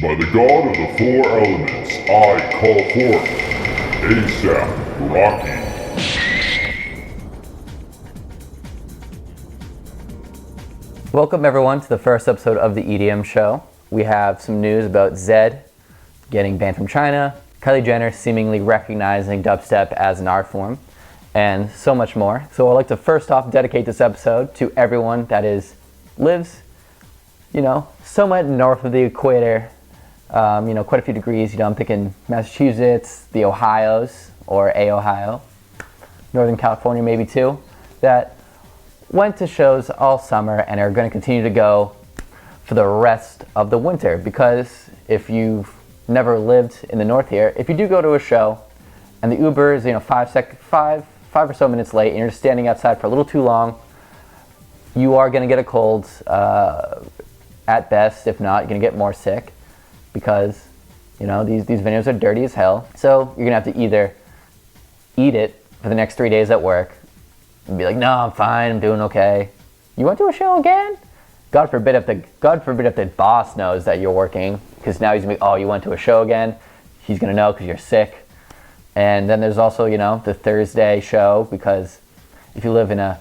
By the god of the four elements, I call forth ASAP Rocky. Welcome everyone to the first episode of the EDM show. We have some news about Zedd getting banned from China, Kylie Jenner seemingly recognizing dubstep as an art form, and so much more. So I'd like to first off dedicate this episode to everyone that lives, somewhat north of the equator, quite a few degrees. I'm thinking Massachusetts, the Ohios, or Ohio, Northern California maybe too, that went to shows all summer and are going to continue to go for the rest of the winter. Because if you've never lived in the north here, if you do go to a show and the Uber is five or so minutes late and you're just standing outside for a little too long, you are going to get a cold at best. If not, you're going to get more sick because these venues are dirty as hell. So you're going to have to either eat it for the next 3 days at work and be like, no, I'm fine, I'm doing okay. You went to a show again? God forbid if the boss knows that you're working, because now he's gonna be, oh, you went to a show again. He's gonna know because you're sick. And then there's also the Thursday show, because if you live in a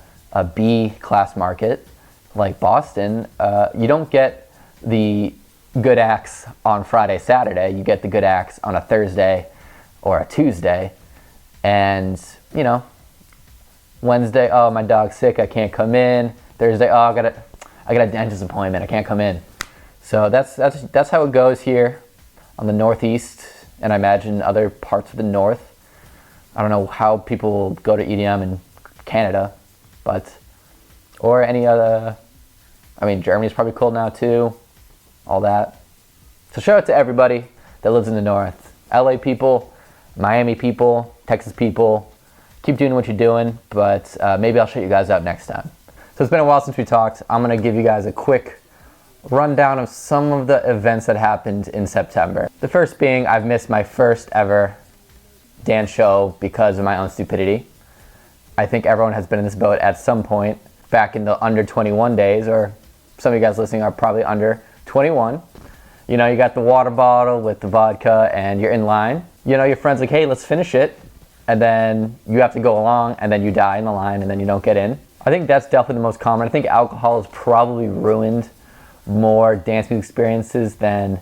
B class market like Boston, you don't get the good acts on Friday, Saturday. You get the good acts on a Thursday or a Tuesday. And Wednesday, oh, my dog's sick, I can't come in. Thursday, oh, I got a dentist appointment, I can't come in. So that's how it goes here on the Northeast, and I imagine other parts of the North. I don't know how people go to EDM in Canada, or any other. Germany's probably cold now too, all that. So shout out to everybody that lives in the North. LA people, Miami people, Texas people, keep doing what you're doing, but maybe I'll shut you guys out next time. So it's been a while since we talked. I'm going to give you guys a quick rundown of some of the events that happened in September. The first being, I've missed my first ever dance show because of my own stupidity. I think everyone has been in this boat at some point back in the under 21 days, or some of you guys listening are probably under 21. You got the water bottle with the vodka and you're in line. Your friend's like, hey, let's finish it. And then you have to go along and then you die in the line and then you don't get in. I think that's definitely the most common. I think alcohol has probably ruined more dance music experiences than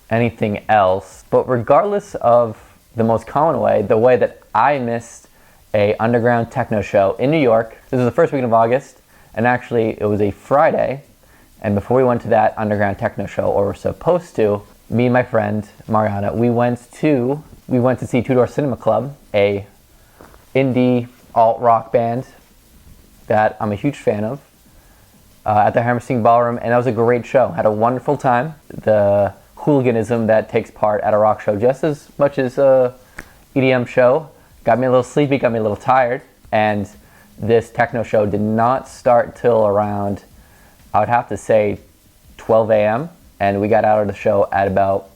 anything else. But regardless of the most common way, the way that I missed a underground techno show in New York, this was the first weekend of August, and actually it was a Friday. And before we went to that underground techno show, or were supposed to, me and my friend Mariana, we went to see Two Door Cinema Club, a indie alt rock band that I'm a huge fan of, at the Hammerstein Ballroom, and that was a great show. Had a wonderful time. The hooliganism that takes part at a rock show, just as much as a EDM show, got me a little sleepy, got me a little tired, and this techno show did not start till around, I would have to say, 12 a.m., and we got out of the show at about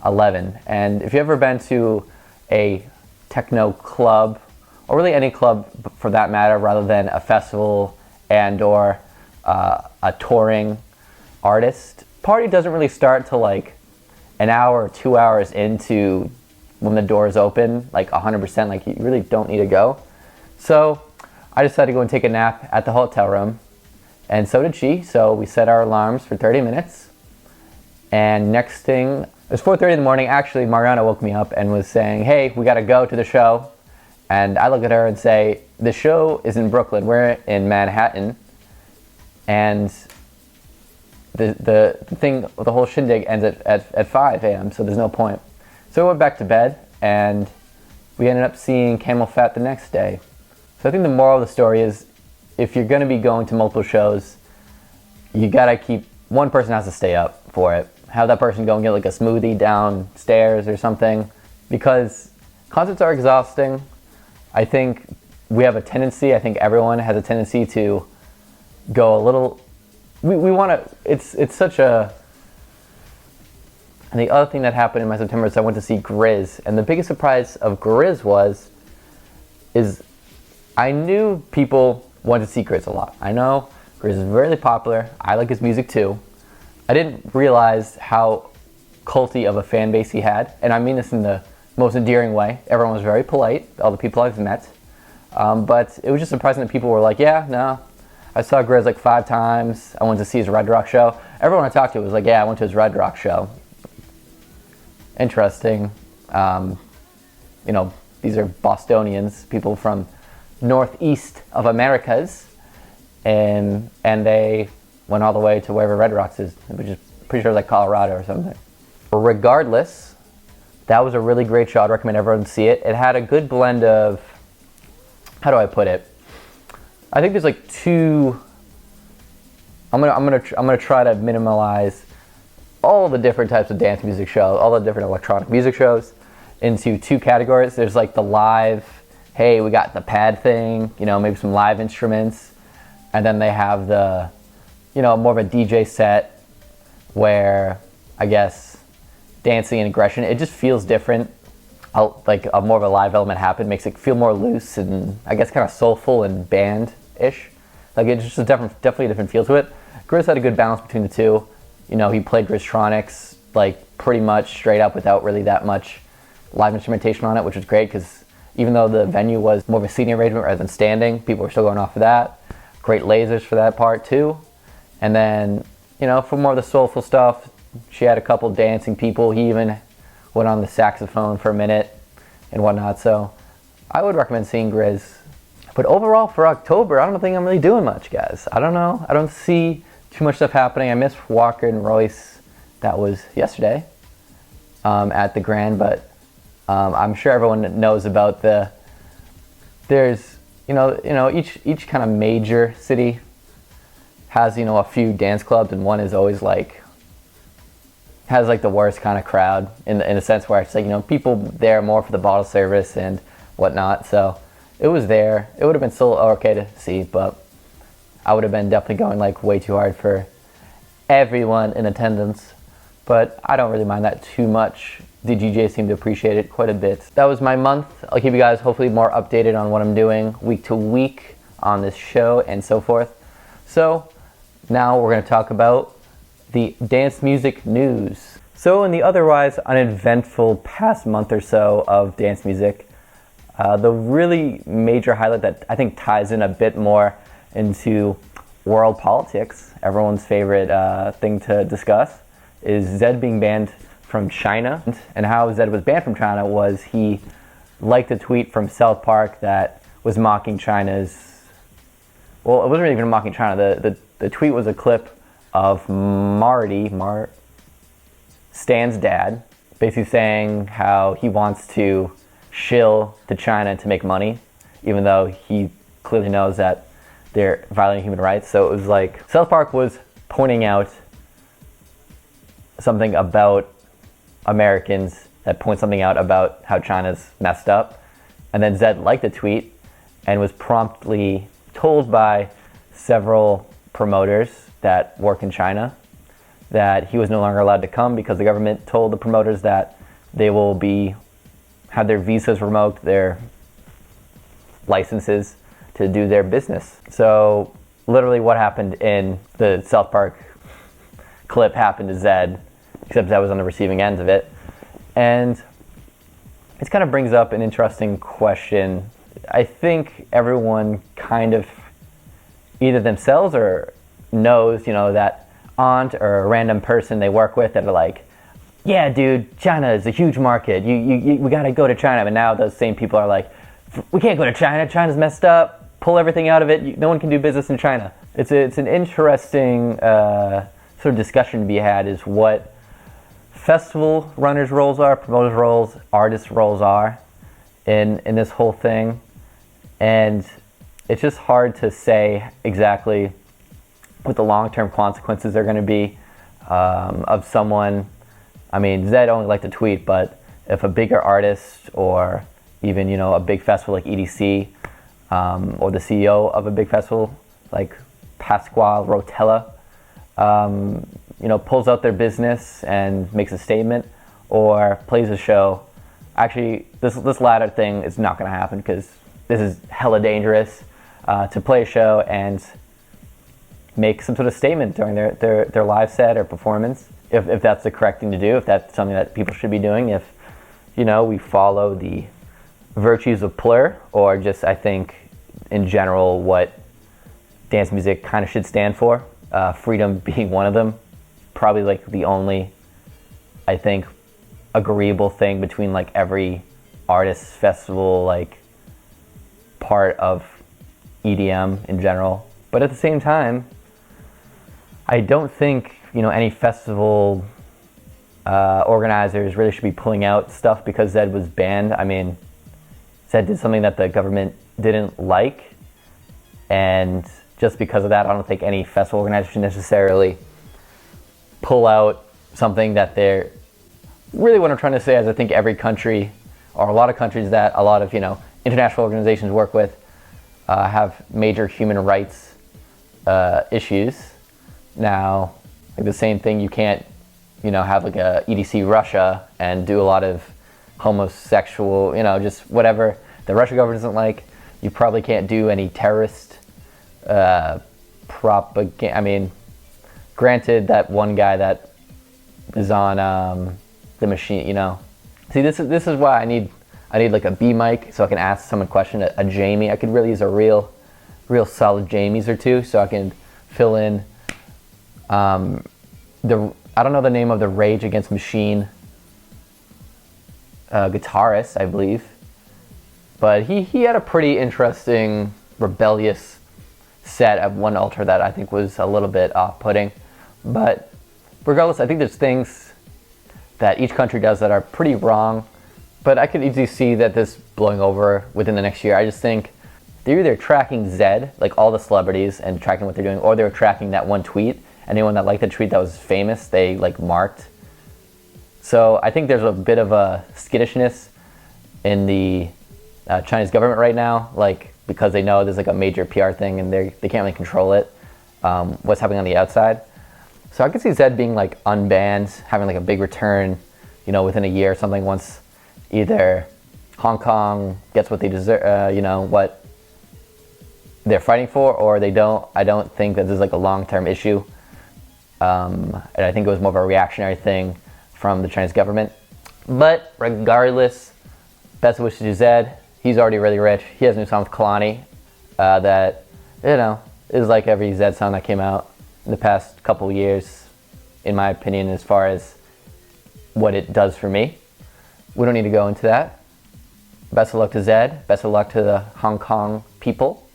11. And if you've ever been to a techno club, or really any club for that matter, rather than a festival and or a touring artist, party doesn't really start till like an hour or 2 hours into when the doors open, like 100%, like you really don't need to go. So I decided to go and take a nap at the hotel room, and so did she. So we set our alarms for 30 minutes, and next thing, it was 4:30 in the morning. Actually, Mariana woke me up and was saying, hey, we gotta go to the show. And I look at her and say, the show is in Brooklyn, we're in Manhattan, and the thing, the whole shindig ends at 5 a.m., so there's no point. So we went back to bed, and we ended up seeing Camel Fat the next day. So I think the moral of the story is, if you're gonna be going to multiple shows, you gotta one person has to stay up for it. Have that person go and get like a smoothie downstairs or something, because concerts are exhausting. I think we have a tendency, I think everyone has a tendency to go a little, we want to, it's such a, and the other thing that happened in my September is I went to see Grizz, and the biggest surprise of Grizz is I knew people wanted to see Grizz a lot. I know Grizz is very popular, I like his music too. I didn't realize how culty of a fan base he had, and I mean this in the most endearing way. Everyone was very polite, all the people I've met, but it was just surprising that people were like, yeah, no, I saw Grizz like 5 times, I went to see his Red Rock show. Everyone I talked to was like, yeah, I went to his Red Rock show. Interesting. You know, these are Bostonians, people from northeast of Americas, and they went all the way to wherever Red Rocks is, which is pretty sure like Colorado or something. Regardless, that was a really great show. I'd recommend everyone see it. It had a good blend of, how do I put it? I think there's like two. I'm gonna try to minimize all the different types of dance music shows, all the different electronic music shows, into 2 categories. There's like the live, hey, we got the pad thing, you know, maybe some live instruments, and then they have the, you know, more of a DJ set where I guess dancing and aggression, it just feels different. Like a more of a live element happen, makes it feel more loose and I guess kind of soulful and band-ish. Like it's just definitely a different feel to it. Grizz had a good balance between the two. You know, he played Grizztronics like pretty much straight up without really that much live instrumentation on it, which was great because even though the venue was more of a seating arrangement rather than standing, people were still going off of that. Great lasers for that part too. And then, you know, for more of the soulful stuff, she had a couple dancing people. He even went on the saxophone for a minute and whatnot. So I would recommend seeing Grizz. But overall for October, I don't think I'm really doing much, guys. I don't know. I don't see too much stuff happening. I missed Walker and Royce. That was yesterday at the Grand, but I'm sure everyone knows about there's, you know, each kind of major city has, you know, a few dance clubs, and one is always like, has like the worst kind of crowd in a sense where it's like, you know, people there more for the bottle service and whatnot. So it was there. It would have been still okay to see, but I would have been definitely going like way too hard for everyone in attendance. But I don't really mind that too much. The DJs seem to appreciate it quite a bit. That was my month. I'll keep you guys hopefully more updated on what I'm doing week to week on this show and so forth. So now we're going to talk about the dance music news. So in the otherwise uneventful past month or so of dance music, the really major highlight that I think ties in a bit more into world politics, everyone's favorite thing to discuss, is Zedd being banned from China. And how Zedd was banned from China was he liked a tweet from South Park that was mocking China's, well, it wasn't even mocking China. The tweet was a clip of Stan's dad, basically saying how he wants to shill to China to make money, even though he clearly knows that they're violating human rights. So it was like South Park was pointing out something about Americans that point something out about how China's messed up. And then Zedd liked the tweet and was promptly told by several promoters that work in China that he was no longer allowed to come because the government told the promoters that they will have their visas revoked, their licenses to do their business. So literally what happened in the South Park clip happened to Zedd, except Zedd was on the receiving end of it. And it kind of brings up an interesting question. I think everyone kind of either themselves or knows, you know, that aunt or a random person they work with that are like, yeah, dude, China is a huge market. We got to go to China. But now those same people are like, we can't go to China. China's messed up. Pull everything out of it. No one can do business in China. It's an interesting sort of discussion to be had, is what festival runners' roles are, promoters' roles, artists' roles are in this whole thing. And it's just hard to say exactly what the long-term consequences are going to be of someone. I mean, Zedd only liked to tweet, but if a bigger artist or even, you know, a big festival like EDC or the CEO of a big festival like Pasquale Rotella, you know, pulls out their business and makes a statement or plays a show. Actually, this latter thing is not going to happen because this is hella dangerous to play a show and make some sort of statement during their live set or performance if that's the correct thing to do, if that's something that people should be doing, if, you know, we follow the virtues of plur, or just, I think, in general, what dance music kind of should stand for, freedom being one of them. Probably like the only, I think, agreeable thing between like every artist, festival, like part of EDM in general. But at the same time, I don't think, you know, any festival organizers really should be pulling out stuff because Zedd was banned. I mean, Zedd did something that the government didn't like, and just because of that, I don't think any festival organizer should necessarily pull out something that they're really, what I'm trying to say is, I think every country, or a lot of countries that a lot of, you know, international organizations work with, have major human rights issues. Now, like the same thing, you can't, you know, have like a EDC Russia and do a lot of homosexual, you know, just whatever the Russian government doesn't like. You probably can't do any terrorist propaganda. I mean, granted, that one guy that is on the machine, you know. See, this is why I need like a B mic so I can ask someone a question, a Jamie. I could really use a real solid Jamies or two so I can fill in I don't know the name of the Rage Against Machine guitarist, I believe, but he had a pretty interesting, rebellious set of one altar that I think was a little bit off-putting. But regardless, I think there's things that each country does that are pretty wrong, but I could easily see that this blowing over within the next year. I just think they're either tracking Zedd, like all the celebrities, and tracking what they're doing, or they're tracking that one tweet. Anyone that liked the tweet that was famous, they like marked. So I think there's a bit of a skittishness in the Chinese government right now, like because they know there's like a major PR thing and they can't really control it, what's happening on the outside. So I could see Zedd being like unbanned, having like a big return, you know, within a year or something, once either Hong Kong gets what they deserve, you know, what they're fighting for, or they don't. I don't think that this is like a long-term issue. And I think it was more of a reactionary thing from the Chinese government. But regardless, best wishes to Zedd. He's already really rich. He has a new song with Kylie that, you know, is like every Zedd song that came out in the past couple years, in my opinion, as far as what it does for me. We don't need to go into that. Best of luck to Zedd. Best of luck to the Hong Kong people.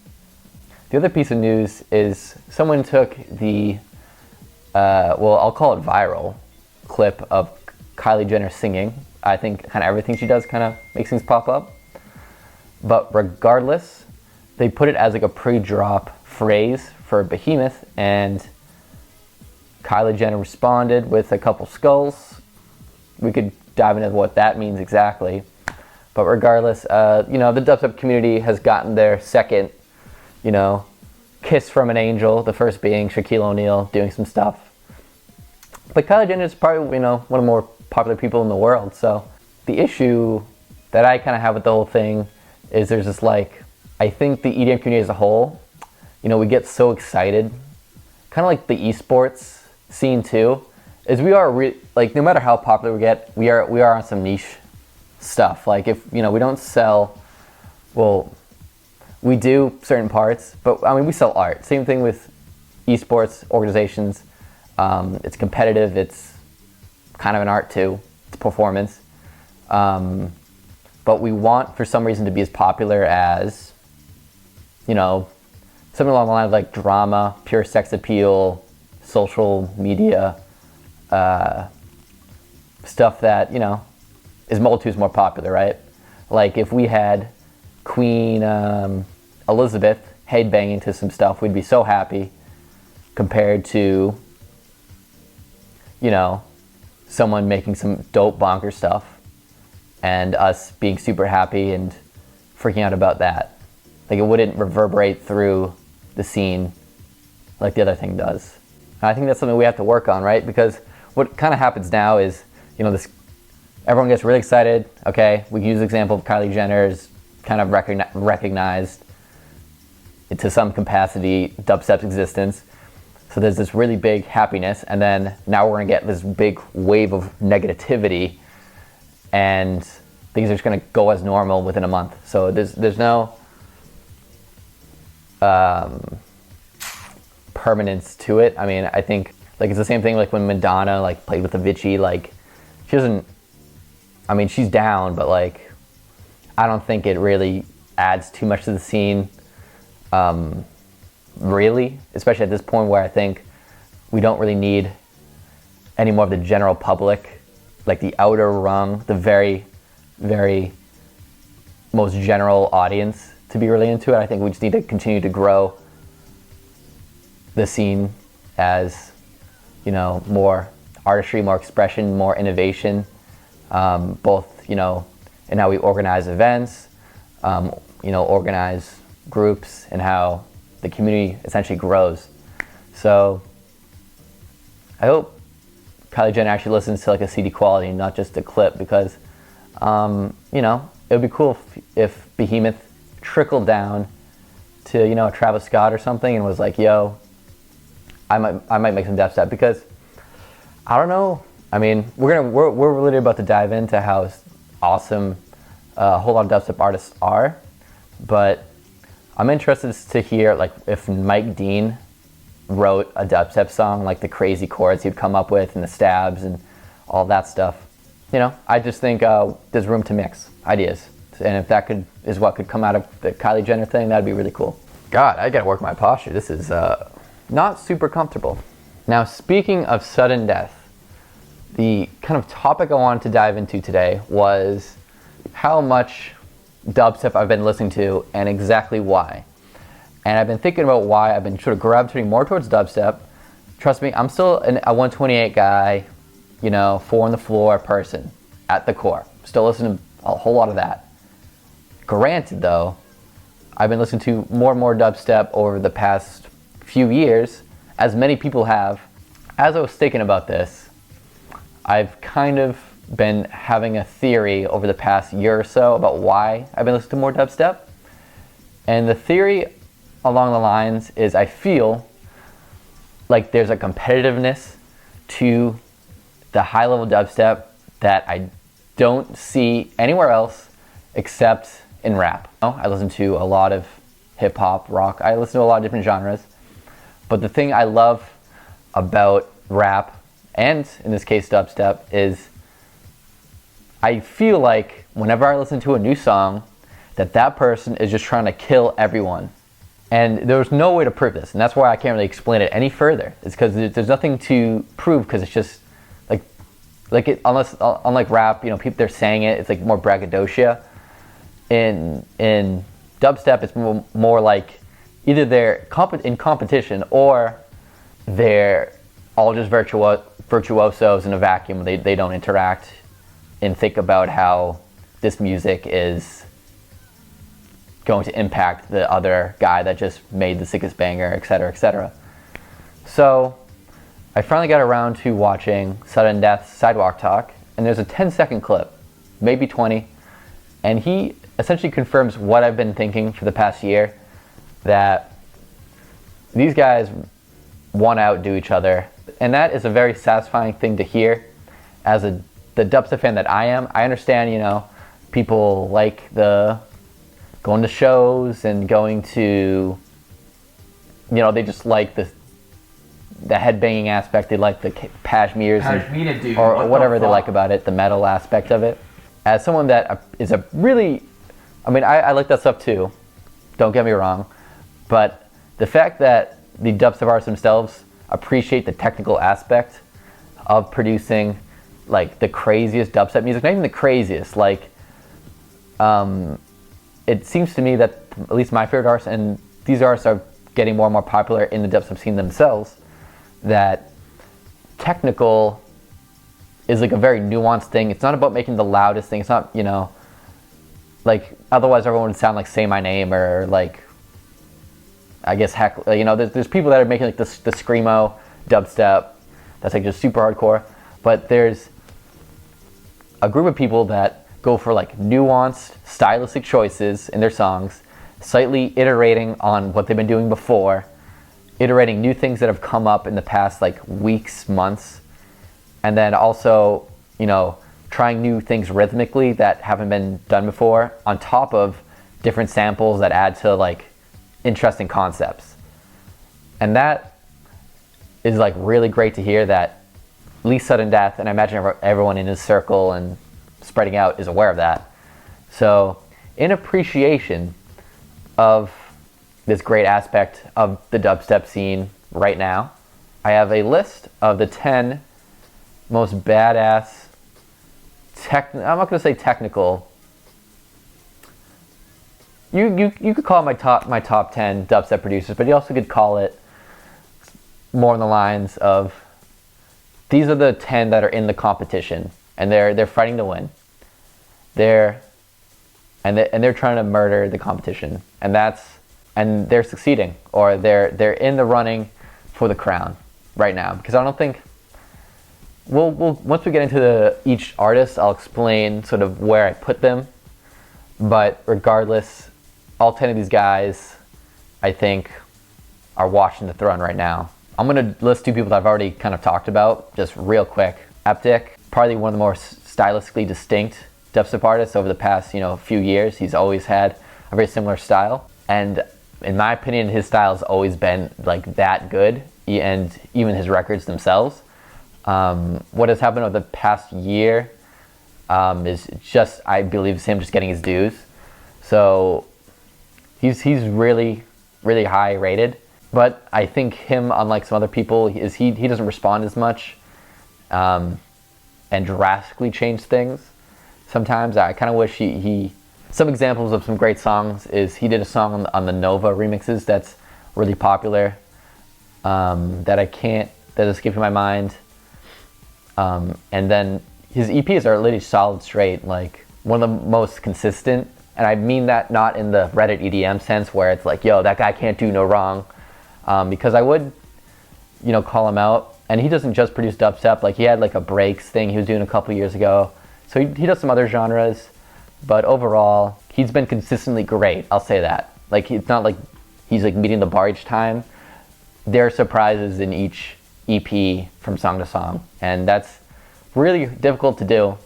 The other piece of news is someone took the well, I'll call it viral clip of Kylie Jenner singing. I think kind of everything she does kind of makes things pop up. But regardless, they put it as like a pre-drop phrase for Behemoth, and Kylie Jenner responded with a couple skulls. We could dive into what that means exactly. But regardless, you know, the dubstep community has gotten their second, you know, kiss from an angel, the first being Shaquille O'Neal doing some stuff. But Kylie Jenner is probably, you know, one of the more popular people in the world. So the issue that I kind of have with the whole thing is there's this like, I think the EDM community as a whole, you know, we get so excited, kind of like the esports scene too, is we are like, no matter how popular we get, we are on some niche stuff. Like if, you know, we don't sell, well, we do certain parts, but I mean, we sell art. Same thing with esports organizations. It's competitive. It's kind of an art too. It's performance. But we want, for some reason, to be as popular as, you know, something along the lines of like drama, pure sex appeal, social media, stuff that, you know, is multitudes more popular, right? Like if we had Queen Elizabeth headbanging to some stuff, we'd be so happy, compared to, you know, someone making some dope bonker stuff and us being super happy and freaking out about that. Like it wouldn't reverberate through the scene like the other thing does. And I think that's something we have to work on, right? Because what kind of happens now is, you know, this, everyone gets really excited. Okay, we use the example of Kylie Jenner's kind of recognized to some capacity dubstep's existence. So there's this really big happiness, and then now we're gonna get this big wave of negativity, and things are just gonna go as normal within a month. So there's no permanence to it. I mean, I think like it's the same thing like when Madonna like played with Avicii. Like she doesn't. I mean, she's down, but like I don't think it really adds too much to the scene. Really, especially at this point where I think we don't really need any more of the general public, like the outer rung, the very, very most general audience to be really into it. I think we just need to continue to grow the scene as, you know, more artistry, more expression, more innovation, both, you know, in how we organize events, you know, organize groups, and how the community essentially grows. So I hope Kylie Jenner actually listens to like a CD quality and not just a clip, because you know, it would be cool if Behemoth trickled down to, you know, a Travis Scott or something and was like, yo, I might make some dubstep, because I don't know. I mean, we're really about to dive into how awesome a whole lot of dubstep artists are, but I'm interested to hear like if Mike Dean wrote a dubstep song, like the crazy chords he'd come up with and the stabs and all that stuff. You know, I just think there's room to mix ideas, and if that is what could come out of the Kylie Jenner thing, that'd be really cool. God, I gotta work my posture. This is not super comfortable. Now, speaking of sudden death, the kind of topic I wanted to dive into today was how much dubstep I've been listening to and exactly why. And I've been thinking about why I've been sort of gravitating more towards dubstep. Trust me, I'm still a 128 guy, you know, 4 on the floor person at the core. Still listening to a whole lot of that. Granted though, I've been listening to more and more dubstep over the past few years, as many people have. As I was thinking about this, I've kind of been having a theory over the past year or so about why I've been listening to more dubstep. And the theory along the lines is I feel like there's a competitiveness to the high level dubstep that I don't see anywhere else except in rap. I listen to a lot of hip hop, rock, I listen to a lot of different genres. But the thing I love about rap, and in this case dubstep, is I feel like whenever I listen to a new song, that person is just trying to kill everyone. And there's no way to prove this, and that's why I can't really explain it any further. It's because there's nothing to prove, because it's just like it, unlike rap, you know, people, they're saying it, it's like more braggadocio. In dubstep, it's more like either they're in competition or they're all just virtuosos in a vacuum. They don't interact and think about how this music is going to impact the other guy that just made the sickest banger, etc., etc. So I finally got around to watching Sudden Death's Sidewalk Talk, and there's a 10-second clip, maybe 20, and he essentially confirms what I've been thinking for the past year, that these guys want to outdo each other, and that is a very satisfying thing to hear. As the dubstep fan that I am, I understand, you know, people like the going to shows and going to, you know, they just like the headbanging aspect, they like the pashmirs or whatever they like about it, the metal aspect of it. As someone that is a really, I mean, I like that stuff too, don't get me wrong, but the fact that the dubstep artists themselves appreciate the technical aspect of producing like the craziest dubstep music, not even the craziest, like it seems to me that at least my favorite artists, and these artists are getting more and more popular in the dubstep scene themselves, that technical is like a very nuanced thing. It's not about making the loudest thing. It's not, you know, like otherwise everyone would sound like Say My Name or like, I guess heck, you know, there's people that are making like the screamo dubstep that's like just super hardcore, but there's a group of people that go for like nuanced stylistic choices in their songs, slightly iterating on what they've been doing before, iterating new things that have come up in the past like weeks, months, and then also, you know, trying new things rhythmically that haven't been done before, on top of different samples that add to like interesting concepts. And that is like really great to hear, that at least Sudden Death, and I imagine everyone in his circle and spreading out is aware of that. So in appreciation of this great aspect of the dubstep scene right now, I have a list of the 10 most badass I'm not going to say technical. You could call it my top 10 dubstep producers, but you also could call it more on the lines of, these are the 10 that are in the competition, and they're fighting to win. They're trying to murder the competition, and they're succeeding, or they're in the running for the crown right now. Because I don't think we'll once we get into each artist, I'll explain sort of where I put them. But regardless, all 10 of these guys, I think, are watching the throne right now. I'm gonna list 2 people that I've already kind of talked about, just real quick. Eptic, probably one of the more stylistically distinct dubstep artists over the past, few years. He's always had a very similar style, and in my opinion, his style has always been like that good, and even his records themselves. What has happened over the past year is just, I believe, is him just getting his dues. So he's really, really high rated. But I think him, unlike some other people, he doesn't respond as much and drastically change things. Sometimes I kind of wish he some examples of some great songs is, he did a song on the Nova remixes that's really popular, that escaping my mind. And then his EPs are literally solid straight, like one of the most consistent. And I mean that not in the Reddit EDM sense where it's like, yo, that guy can't do no wrong. Because I would, call him out. And he doesn't just produce dubstep. Like, he had like a breaks thing he was doing a couple years ago. So he does some other genres. But overall, he's been consistently great. I'll say that. Like, it's not like he's like meeting the bar each time. There are surprises in each EP from song to song. And that's really difficult to do,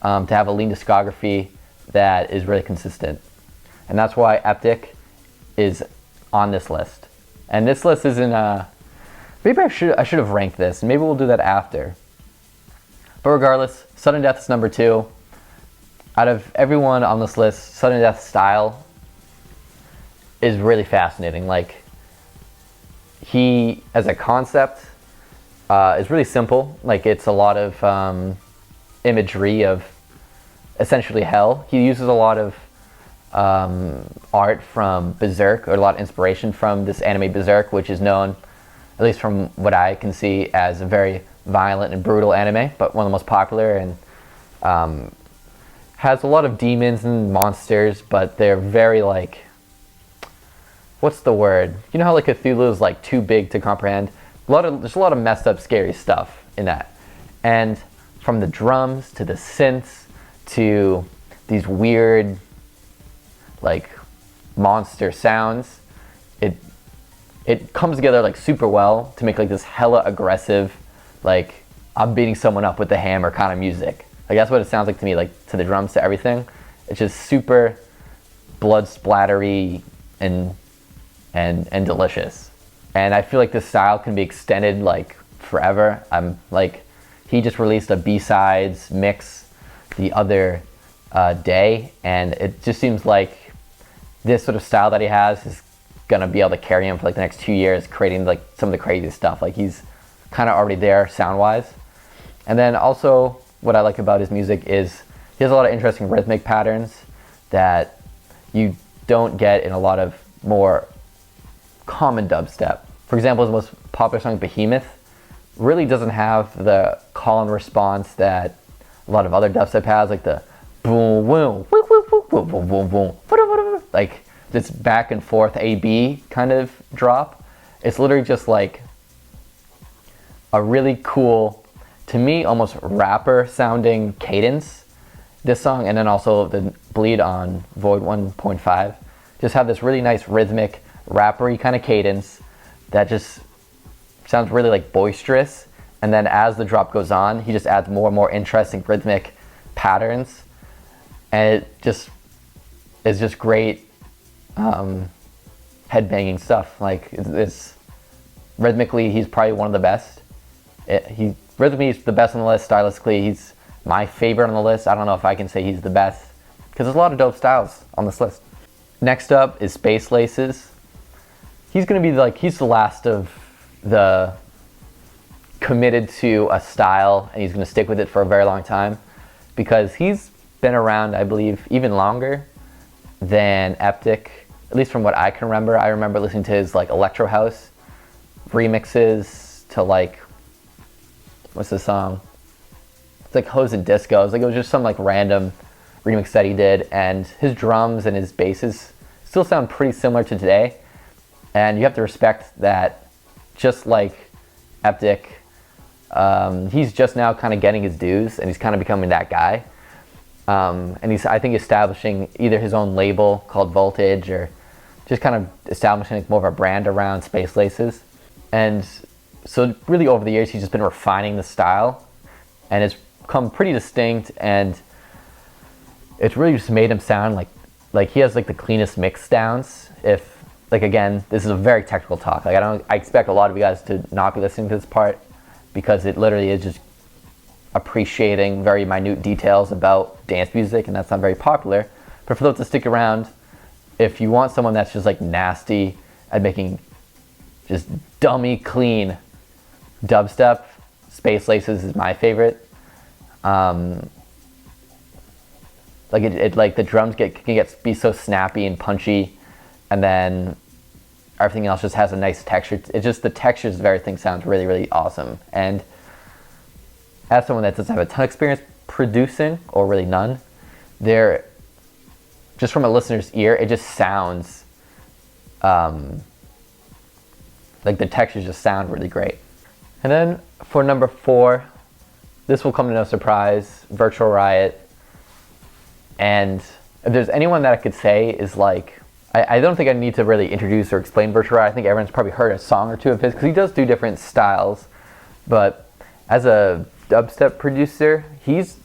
to have a lean discography that is really consistent. And that's why Eptic is on this list. And this list isn't, maybe I should have ranked this. Maybe we'll do that after. But regardless, Sudden Death is number 2. Out of everyone on this list, Sudden Death's style is really fascinating. Like, he, as a concept, is really simple. Like, it's a lot of imagery of essentially hell. He uses a lot of art from Berserk, or a lot of inspiration from this anime Berserk, which is known, at least from what I can see, as a very violent and brutal anime, but one of the most popular, and has a lot of demons and monsters, but they're very like, what's the word? You know how like Cthulhu is like too big to comprehend? There's a lot of messed up, scary stuff in that. And from the drums to the synths to these weird like monster sounds, it comes together like super well to make like this hella aggressive, like I'm beating someone up with the hammer kind of music. Like, that's what it sounds like to me, like to the drums, to everything. It's just super blood splattery and delicious. And I feel like this style can be extended like forever. He just released a B-sides mix the other day, and it just seems like this sort of style that he has is gonna be able to carry him for like the next 2 years, creating like some of the craziest stuff. Like, he's kind of already there sound-wise. And then also, what I like about his music is he has a lot of interesting rhythmic patterns that you don't get in a lot of more common dubstep. For example, his most popular song, Behemoth, really doesn't have the call and response that a lot of other dubstep has, like the boom, boom, boom, boom, boom, boom, boom, boom, like this back and forth A-B kind of drop. It's literally just like a really cool, to me, almost rapper sounding cadence, this song, and then also the Bleed on Void 1.5 just have this really nice rhythmic rappery kind of cadence, that just sounds really like boisterous. And then as the drop goes on, he just adds more and more interesting rhythmic patterns. And it just is just great headbanging stuff. Like it's rhythmically, he's probably one of the best. Rhythmically, he's the best on the list. Stylistically, he's my favorite on the list. I don't know if I can say he's the best because there's a lot of dope styles on this list. Next up is Space Laces. He's gonna be like, he's the last of the committed to a style, and he's gonna stick with it for a very long time because he's been around, I believe, even longer than Eptic, at least from what I can remember. I remember listening to his like electro house remixes to like, what's the song? It's like Hose and Disco. It was just some like random remix that he did, and his drums and his basses still sound pretty similar to today. And you have to respect that, just like Eptic, he's just now kind of getting his dues, and he's kind of becoming that guy. And he's, I think, establishing either his own label called Voltage, or just kind of establishing like more of a brand around Space Laces. And so really over the years, he's just been refining the style, and it's become pretty distinct, and it's really just made him sound like he has like the cleanest mix downs. If like, again, this is a very technical talk. Like I expect a lot of you guys to not be listening to this part because it literally is just appreciating very minute details about dance music, and that's not very popular. But for those to stick around, if you want someone that's just like nasty at making just dummy clean dubstep, Space Laces is my favorite. Like it like the drums can be so snappy and punchy, and then everything else just has a nice texture. It's just the textures of everything sounds really, really awesome. And as someone that doesn't have a ton of experience producing, or really none, there, just from a listener's ear, it just sounds like the textures just sound really great. And then for number 4, this will come to no surprise, Virtual Riot. And if there's anyone that I could say is like, I don't think I need to really introduce or explain Virtual Riot. I think everyone's probably heard a song or two of his, because he does do different styles. But as a dubstep producer, he's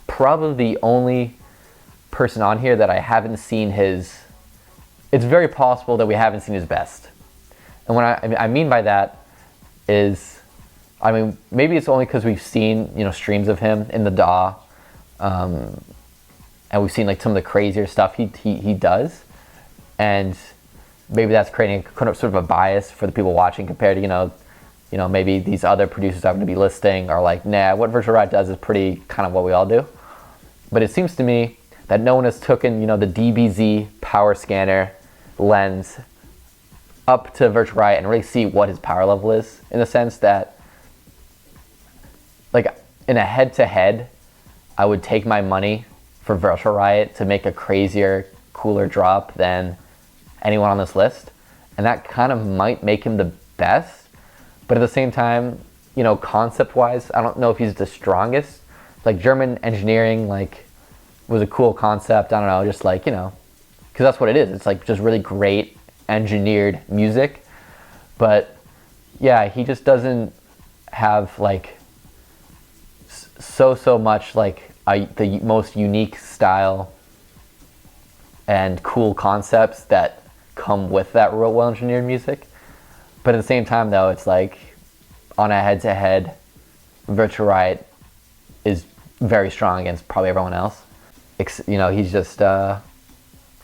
probably the only person on here that I haven't seen his, it's very possible that we haven't seen his best. And what I mean by that is, I mean, maybe it's only because we've seen, streams of him in the DAW, and we've seen like some of the crazier stuff he does, and maybe that's creating kind of sort of a bias for the people watching compared to maybe these other producers I'm going to be listing are like, nah, what Virtual Riot does is pretty kind of what we all do. But it seems to me that no one has taken the DBZ power scanner lens up to Virtual Riot and really see what his power level is, in the sense that, like, in a head-to-head, I would take my money for Virtual Riot to make a crazier, cooler drop than anyone on this list. And that kind of might make him the best. But at the same time, concept-wise, I don't know if he's the strongest. Like, German engineering, like, was a cool concept. I don't know, just like, because that's what it is. It's like just really great engineered music. But yeah, he just doesn't have like so much like the most unique style and cool concepts that come with that real well engineered music. But at the same time though, it's like on a head-to-head, Virtual Riot is very strong against probably everyone else. He's just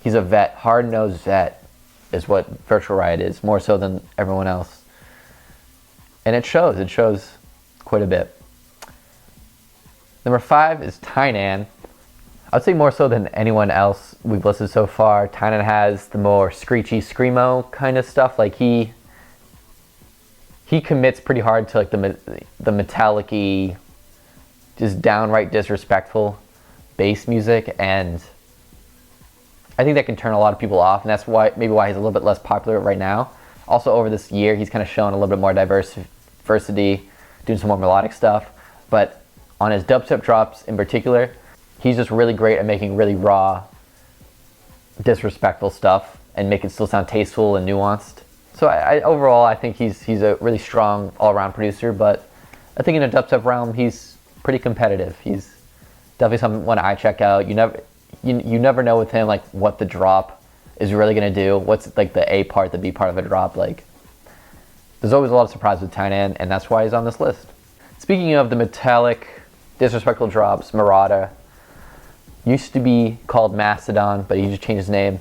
he's a vet, hard-nosed vet is what Virtual Riot is, more so than everyone else. And it shows quite a bit. Number 5 is Tynan. I'd say more so than anyone else we've listed so far, Tynan has the more screechy, screamo kind of stuff. Like he commits pretty hard to like the metallic-y, just downright disrespectful bass music, and I think that can turn a lot of people off, and that's maybe why he's a little bit less popular right now. Also, over this year, he's kind of shown a little bit more diversity, doing some more melodic stuff. But on his dubstep drops in particular, he's just really great at making really raw, disrespectful stuff and make it still sound tasteful and nuanced. So overall, I think he's a really strong all-around producer, but I think in a dubstep realm, he's pretty competitive. He's definitely someone I check out. You never know with him like what the drop is really gonna do. What's like the A part, the B part of a drop. Like there's always a lot of surprise with Tainan, and that's why he's on this list. Speaking of the metallic, disrespectful drops, Murata used to be called Mastodon, but he just changed his name.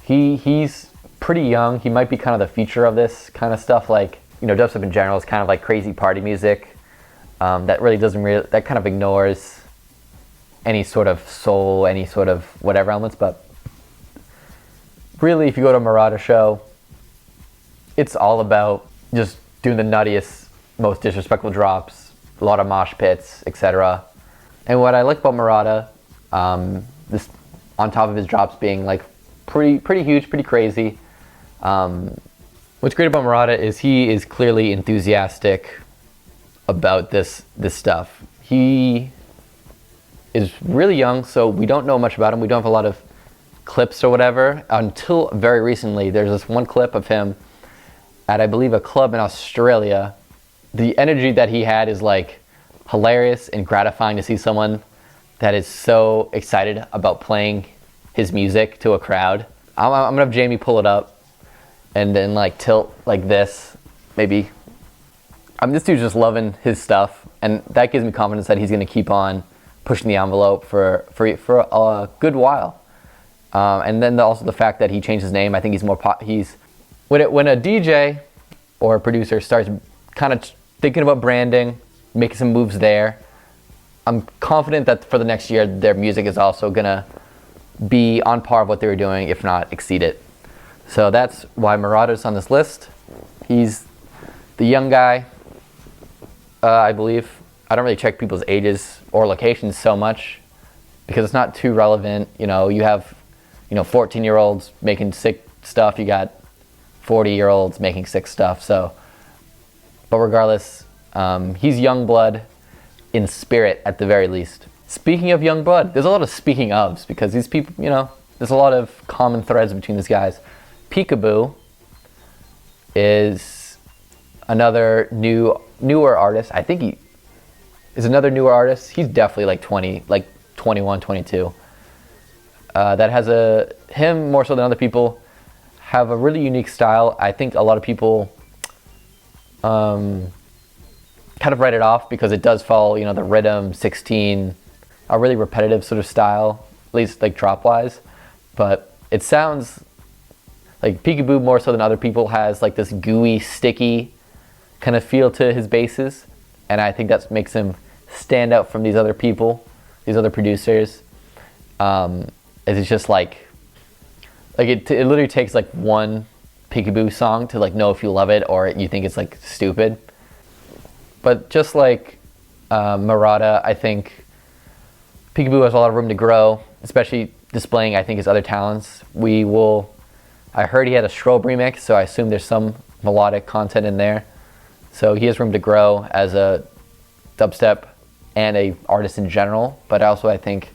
He's pretty young. He might be kind of the future of this kind of stuff. Like, you know, dubstep in general is kind of like crazy party music that really that kind of ignores any sort of soul, any sort of whatever elements. But really, if you go to a Murata show, it's all about just doing the nuttiest, most disrespectful drops, a lot of mosh pits, etc. And what I like about Murata, this on top of his drops being like pretty huge, pretty crazy. What's great about Murata is he is clearly enthusiastic about this stuff. He is really young, so we don't know much about him. We don't have a lot of clips or whatever. Until very recently, there's this one clip of him at, I believe, a club in Australia. The energy that he had is like hilarious and gratifying to see someone that is so excited about playing his music to a crowd. I'm gonna have Jamie pull it up and then like tilt like this, maybe. This dude's just loving his stuff, and that gives me confidence that he's gonna keep on pushing the envelope for a good while. And then also the fact that he changed his name, I think he's more when a DJ or a producer starts kind of thinking about branding, making some moves there, I'm confident that for the next year their music is also gonna be on par of what they were doing, if not exceed it. So that's why Murata's on this list. He's the young guy, I believe. I don't really check people's ages or locations so much because it's not too relevant. You know, you have 14-year-olds making sick stuff. You got 40-year-olds making sick stuff. So, but regardless, he's young blood in spirit at the very least. Speaking of young blood, there's a lot of speaking ofs because these people, there's a lot of common threads between these guys. Peekaboo is another newer artist. I think he is another newer artist. He's definitely like 21, 22. That has him more so than other people have a really unique style. I think a lot of people kind of write it off because it does follow, the rhythm 16, a really repetitive sort of style, at least like drop wise. But it sounds like Peekaboo more so than other people has like this gooey, sticky kind of feel to his basses, and I think that makes him stand out from these other people, these other producers. It's just like it literally takes like one Peekaboo song to like know if you love it or you think it's like stupid. But just like Murata, I think Peekaboo has a lot of room to grow, especially displaying, I think, his other talents. I heard he had a Strobe remix, so I assume there's some melodic content in there. So he has room to grow as a dubstep and a artist in general. But also I think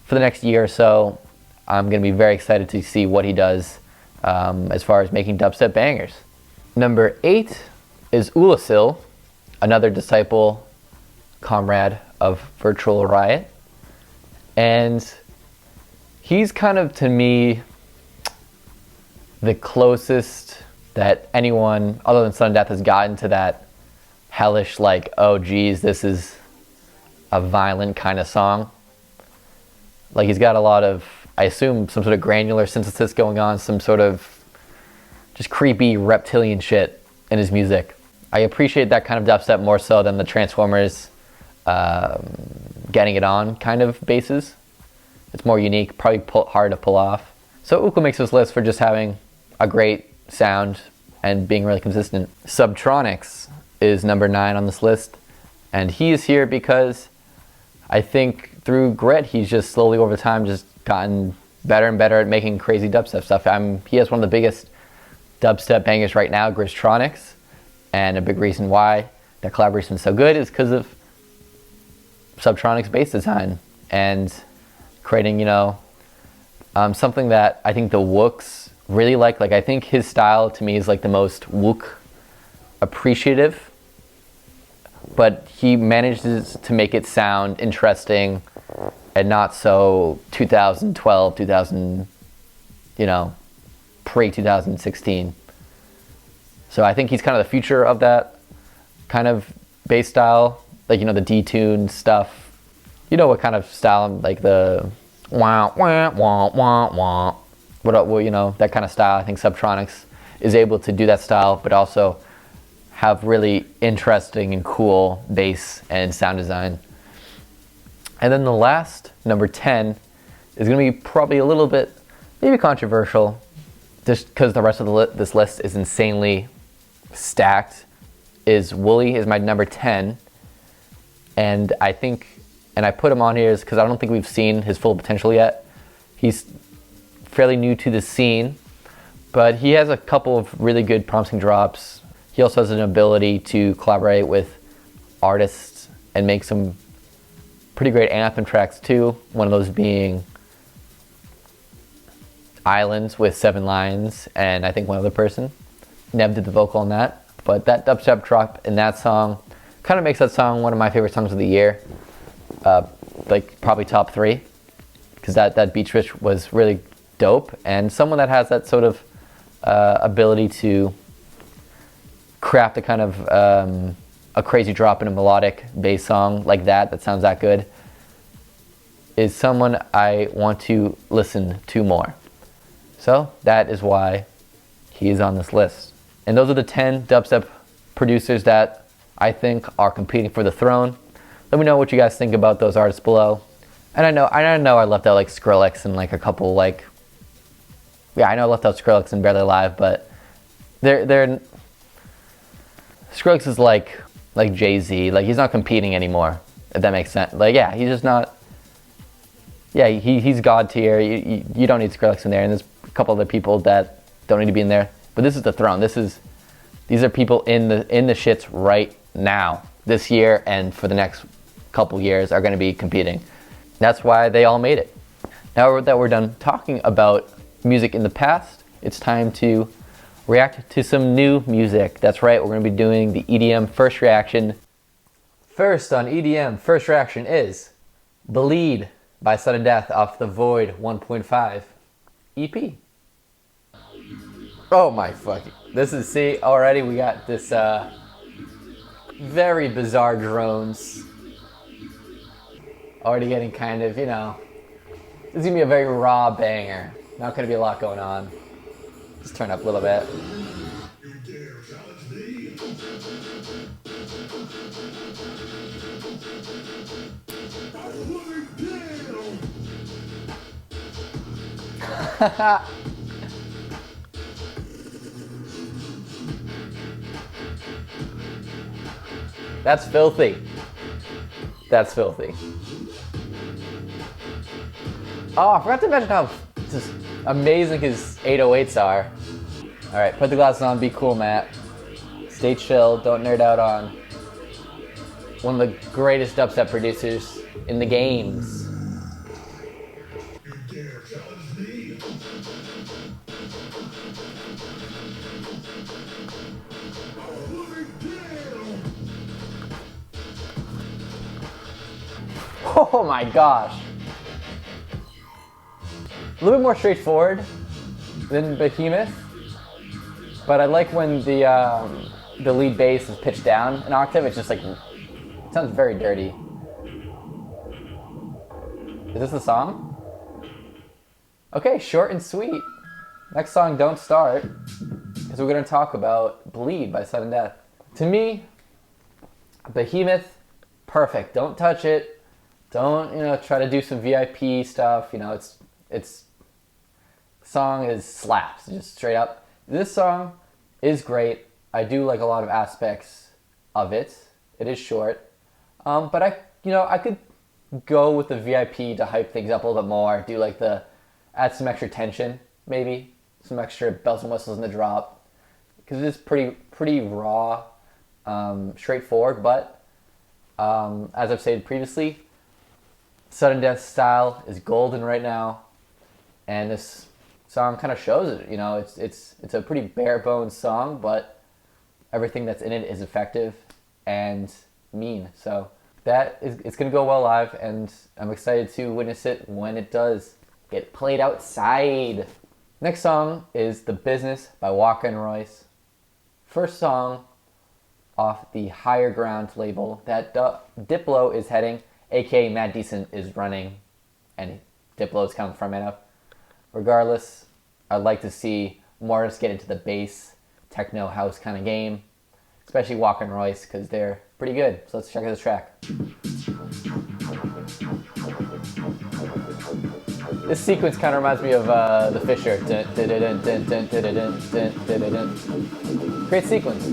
for the next year or so, I'm going to be very excited to see what he does as far as making dubstep bangers. Number 8 is Ulasil, another disciple, comrade of Virtual Riot. And he's kind of, to me, the closest that anyone other than Sudden Death has gotten to that hellish, like, oh geez, this is a violent kind of song. Like, he's got a lot of, I assume, some sort of granular synthesis going on, some sort of just creepy reptilian shit in his music. I appreciate that kind of dubstep more so than the Transformers getting it on kind of basses. It's more unique, probably hard to pull off. So Uko makes this list for just having a great sound and being really consistent. Subtronics is number 9 on this list, and he is here because I think through grit, he's just slowly over time just gotten better and better at making crazy dubstep stuff. He has one of the biggest dubstep bangers right now, Gristronics, and a big reason why that collaboration is so good is because of Subtronics bass design and creating, Something that I think the Wooks really like I think his style to me is like the most Wook appreciative, but he manages to make it sound interesting and not so 2012, 2000, pre-2016. So I think he's kind of the future of that kind of bass style, like, the detune stuff. You know what kind of style, like the wah, wah, wah, wah, wah. That kind of style. I think Subtronics is able to do that style, but also have really interesting and cool bass and sound design. And then the last, number 10, is going to be probably a little bit, maybe controversial, just because the rest of this list is insanely stacked, is Wooly is my number 10. And I put him on here because I don't think we've seen his full potential yet. He's fairly new to the scene, but he has a couple of really good promising drops. He also has an ability to collaborate with artists and make some pretty great anthem tracks too. One of those being Islands with 7 Lines and I think one other person. Nev did the vocal on that, but that dubstep drop in that song kind of makes that song one of my favorite songs of the year. Like probably top 3, because that beat switch was really dope, and someone that has that sort of ability to craft a kind of a crazy drop in a melodic bass song like that sounds that good is someone I want to listen to more. So that is why he is on this list. And those are the 10 dubstep producers that I think are competing for the throne. Let me know what you guys think about those artists below. And I know I left out like Skrillex and like a couple I know I left out Skrillex and Barely Alive, but they're Skrillex is like Jay-Z, like he's not competing anymore, if that makes sense. Like, yeah, he's just not, yeah, he's God tier. You don't need Skrillex in there, and there's a couple other people that don't need to be in there. But this is the throne. These are people in the shits right now, this year, and for the next couple years are going to be competing. That's why they all made it. Now that we're done talking about music in the past, it's time to react to some new music. That's right, we're going to be doing the EDM first reaction. First on EDM first reaction is Bleed by Sudden Death off the Void 1.5 EP. Oh my fucking, see, already we got this very bizarre drones. Already getting kind of, this is gonna be a very raw banger. Not gonna be a lot going on. Just turn up a little bit. That's filthy. That's filthy. Oh, I forgot to mention how just amazing his 808s are. Alright, put the glasses on, be cool, Matt. Stay chill, don't nerd out on one of the greatest dubstep producers in the games. Oh my gosh. A little bit more straightforward than Behemoth, but I like when the lead bass is pitched down an octave. It's just like, it sounds very dirty. Is this the song? Okay, short and sweet. Next song, Don't Start, because we're going to talk about Bleed by Sudden Death. To me, Behemoth, perfect. Don't touch it. Don't, try to do some VIP stuff. It's song is slaps, just straight up. This song is great. I do like a lot of aspects of it. It is short, but I could go with the VIP to hype things up a little bit more. Do add some extra tension, maybe some extra bells and whistles in the drop, because it is pretty raw, straightforward. But as I've said previously, Sudden Death style is golden right now. And this song kind of shows it. You know, it's a pretty bare bones song, but everything that's in it is effective and mean. So it's gonna go well live, and I'm excited to witness it when it does get played outside. Next song is The Business by Walker and Royce. First song off the Higher Ground label that Diplo is heading, aka Matt Decent is running, and Diplo is kind of the frontman of. Regardless, I'd like to see more artists get into the bass, techno, house kind of game, especially Walker and Royce, because they're pretty good. So let's check out this track. This sequence kind of reminds me of The Fisher. Great sequence.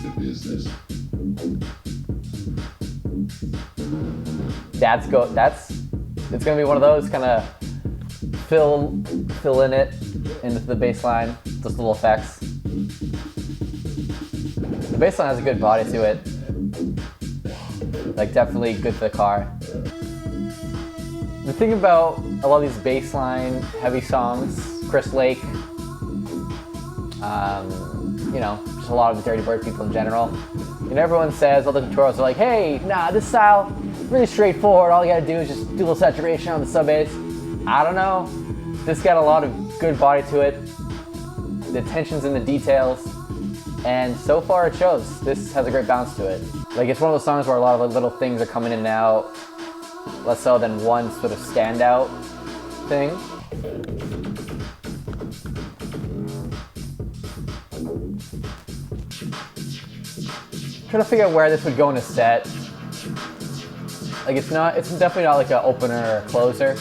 The business. It's gonna be one of those kind of fill in it into the bass line, just little effects. The bass line has a good body to it. Like, definitely good for the car. The thing about a lot of these bass line heavy songs, Chris Lake, you know, just a lot of the Dirty Bird people in general. And everyone says, all the tutorials are like, hey, nah, this style, really straightforward. All you gotta do is just do a little saturation on the sub bass. I don't know. This got a lot of good body to it. The tension's in the details. And so far it shows. This has a great bounce to it. Like, it's one of those songs where a lot of the little things are coming in and out, less so than one sort of standout thing. Trying to figure out where this would go in a set. Like, it's definitely not like an opener or closer.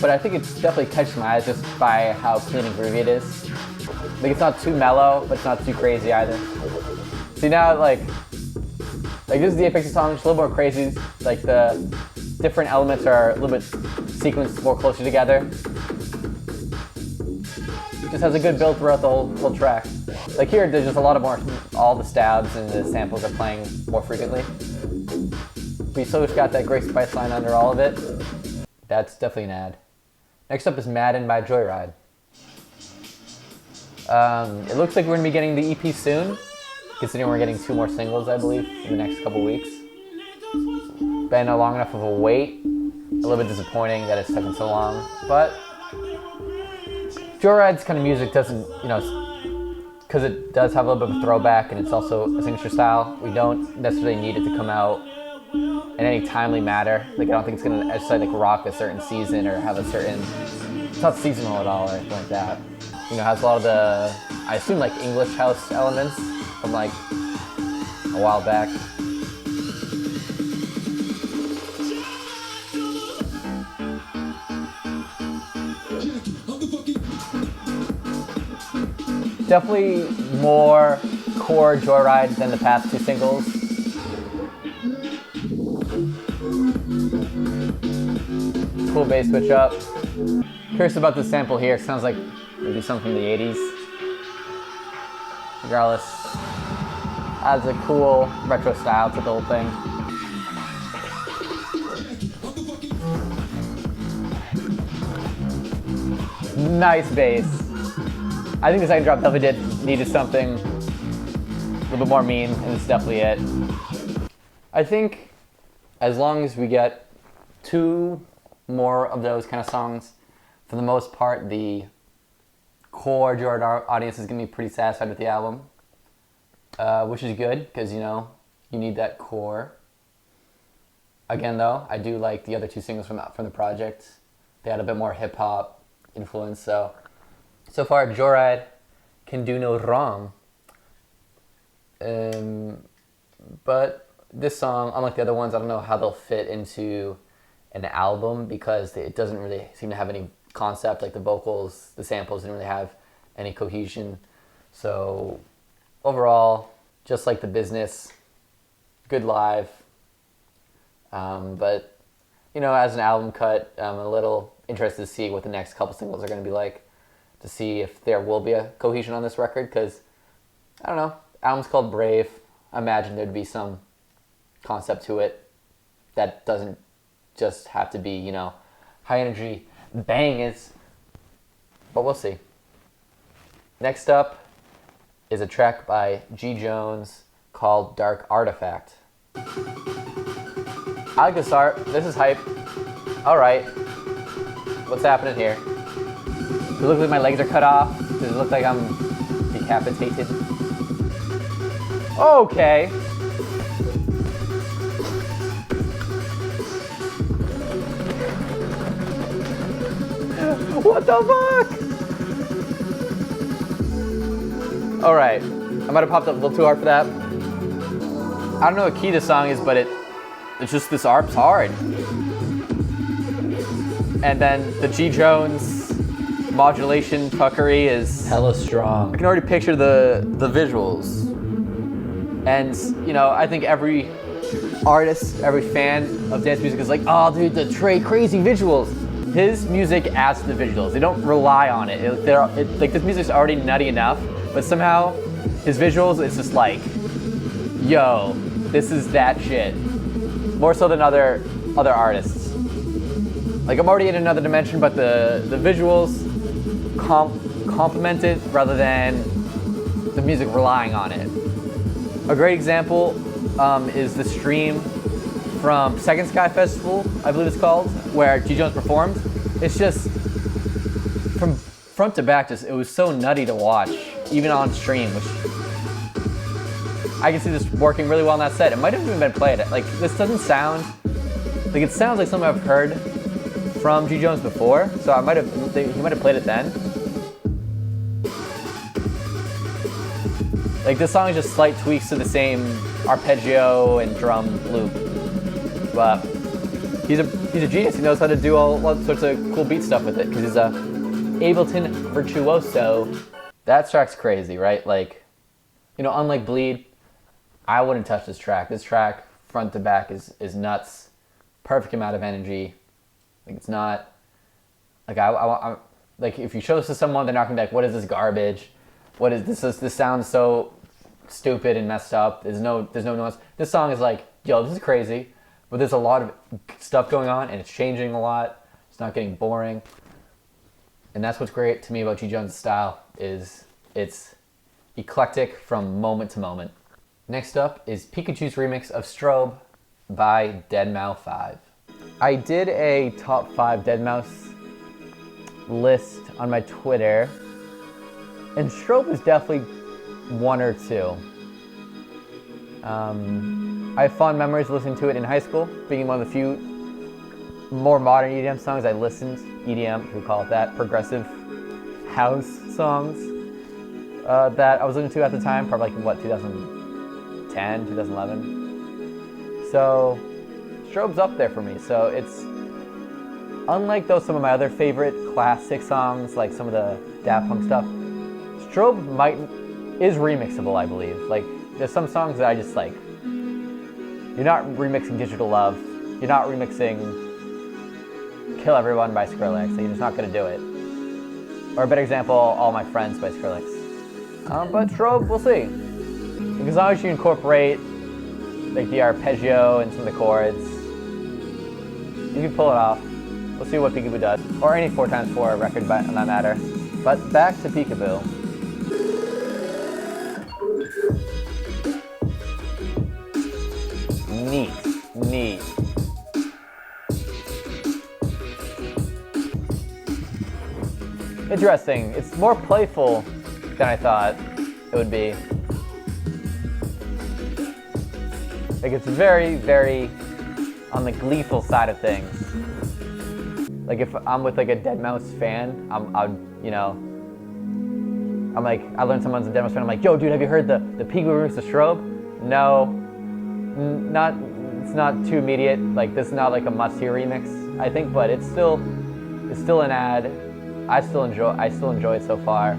But I think it's definitely catches my eyes just by how clean and groovy it is. Like, it's not too mellow, but it's not too crazy either. See, now, like this is the Apex song, just a little more crazy. Like, the different elements are a little bit sequenced more closely together. Just has a good build throughout the whole track. Like, here, there's just a lot of more, all the stabs and the samples are playing more frequently. But you still just got that great spice line under all of it. That's definitely an ad. Next up is Madden by Joyride. It looks like we're gonna be getting the EP soon, considering we're getting 2 more singles, I believe, in the next couple weeks. Been a long enough of a wait. A little bit disappointing that it's taken so long, but Joyride's kind of music doesn't, you know, because it does have a little bit of a throwback and it's also a signature style, we don't necessarily need it to come out in any timely matter. Like, I don't think it's gonna necessarily like rock a certain season or have a certain, it's not seasonal at all or anything like that. You know, it has a lot of the, I assume, like English house elements from like a while back. Definitely more core Joyride than the past 2 singles. Cool bass switch up. Curious about the sample here. It sounds like maybe something from the 80s. Regardless, adds a cool retro style to the whole thing. Nice bass. I think the second drop definitely needed something a little bit more mean, and it's definitely it. I think as long as we get 2 more of those kind of songs, for the most part, the core Jordan audience is going to be pretty satisfied with the album, which is good, because, you know, you need that core. Again, though, I do like the other 2 singles from the project. They had a bit more hip-hop influence, so far, Joyride can do no wrong. But this song, unlike the other ones, I don't know how they'll fit into an album, because it doesn't really seem to have any concept. Like, the vocals, the samples didn't really have any cohesion. So overall, just like The Business, good live. But, you know, as an album cut, I'm a little interested to see what the next couple singles are going to be like, to see if there will be a cohesion on this record, because, I don't know, the album's called Brave. I imagine there'd be some concept to it. that doesn't just have to be, you know, high energy bangers. But we'll see. Next up is a track by G. Jones called Dark Artifact. I like this art. This is hype. Alright. What's happening here? Does it look like my legs are cut off? Does it look like I'm decapitated? Okay. What the fuck? Alright. I might have popped up a little too hard for that. I don't know what key this song is, but it's just this ARP's hard. And then the G. Jones modulation puckery is hella strong. I can already picture the visuals. And, you know, I think every artist, every fan of dance music is like, oh, dude, the crazy visuals. His music adds to the visuals. They don't rely on it. Like, this music's already nutty enough, but somehow his visuals, it's just like, yo, this is that shit. More so than other artists. Like, I'm already in another dimension, but the visuals complement it rather than the music relying on it. A great example is the stream from Second Sky Festival, I believe it's called, where G. Jones performed. It's just, from front to back, it was so nutty to watch, even on stream, which I can see this working really well on that set. It might have even been played. Like, this doesn't sound, like, it sounds like something I've heard from G. Jones before, so he might have played it then. Like, this song is just slight tweaks to the same arpeggio and drum loop. But he's a genius. He knows how to do all sorts of cool beat stuff with it, because he's a Ableton virtuoso. That track's crazy, right? Like, you know, unlike Bleed, I wouldn't touch this track. This track, front to back, is nuts. Perfect amount of energy. Like, it's not, like, I like, if you show this to someone, they're not gonna be like, what is this garbage? What is this? This sounds so stupid and messed up. There's no nuance. This song is like, yo, this is crazy, but there's a lot of stuff going on, and it's changing a lot. It's not getting boring. And that's what's great to me about G. Jones' style, is it's eclectic from moment to moment. Next up is Pikachu's remix of Strobe by deadmau5. I did a top 5 deadmau5 list on my Twitter, and Strobe is definitely 1 or 2. I have fond memories listening to it in high school, being one of the few more modern EDM songs I listened. EDM, we call it that, progressive house songs that I was listening to at the time, probably like, what, 2010, 2011. So Strobe's up there for me. So it's unlike some of my other favorite classic songs, like some of the Daft Punk stuff. Strobe is remixable, I believe. Like, there's some songs that I just like. You're not remixing Digital Love. You're not remixing Kill Everyone by Skrillex. So you're just not gonna do it. Or a better example, All My Friends by Skrillex. But Strobe, we'll see. Like, as long as you incorporate like the arpeggio and some of the chords, you can pull it off. We'll see what Peekaboo does. Or any 4x4 record on that matter. But back to Peekaboo. Neat. Interesting. It's more playful than I thought it would be. Like, it's very, very on the gleeful side of things. Like, if I'm with like a deadmau5 fan, I learned someone's a deadmau5 fan. I'm like, yo, dude, have you heard the Peekaboo remix of Strobe? No, it's not too immediate. Like, this is not like a must-hear remix, I think, but it's still an ad. I still enjoy it so far.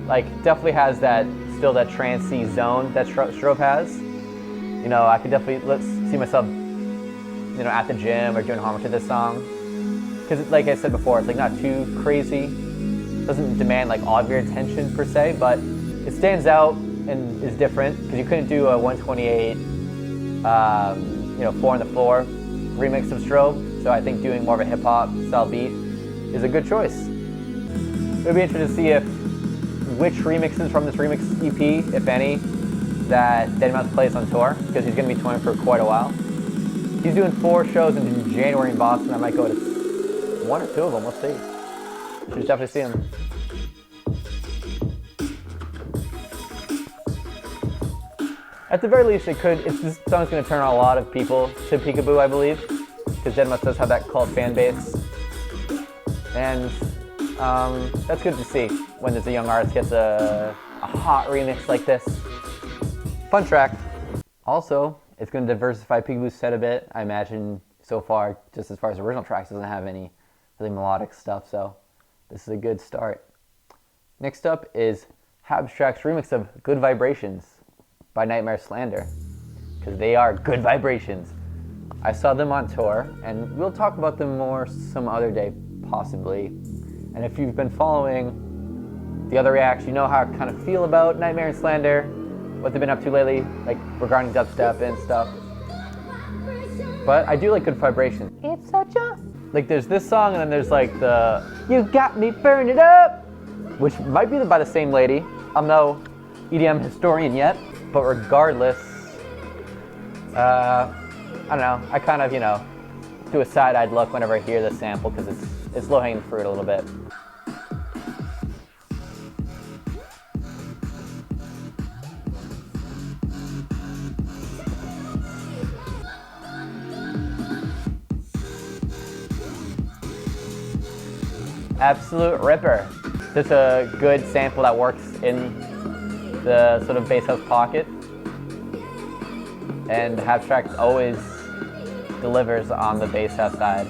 Like, definitely has that trancey zone that Strobe has. You know, I could definitely see myself, you know, at the gym or doing homework to this song. Because, like I said before, it's like not too crazy. It doesn't demand like all of your attention per se, but it stands out and is different. Because you couldn't do a 128, 4 on the floor remix of Strobe, so I think doing more of a hip-hop style beat is a good choice. It'll be interesting to see which remixes from this remix EP, if any, that deadmau5 plays on tour, because he's going to be touring for quite a while. He's doing 4 shows in January in Boston. I might go to 1 or 2 of them, we'll see. Should definitely see him. At the very least, this song's going to turn on a lot of people to Peekaboo, I believe, because deadmau5 does have that cult fan base. And that's good to see when there's a young artist gets a hot remix like this. Fun track. Also, it's going to diversify Peekaboo's set a bit. I imagine so far, just as far as original tracks, doesn't have any really melodic stuff, so this is a good start. Next up is Habstrakt's remix of Good Vibrations by Nightmare Slander, because they are good vibrations. I saw them on tour, and we'll talk about them more some other day, possibly. And if you've been following the other reacts, you know how I kind of feel about Nightmare and Slander, what they've been up to lately, like regarding dubstep and stuff. But I do like Good Vibrations. It's such a... Like there's this song, and then there's like the You Got Me Burning Up, which might be by the same lady. I'm no EDM historian yet, but regardless, I don't know, I kind of, do a side-eyed look whenever I hear this sample, because it's low-hanging fruit a little bit. Absolute ripper. Just a good sample that works in the sort of bass house pocket. And Habstrakt always delivers on the bass house side.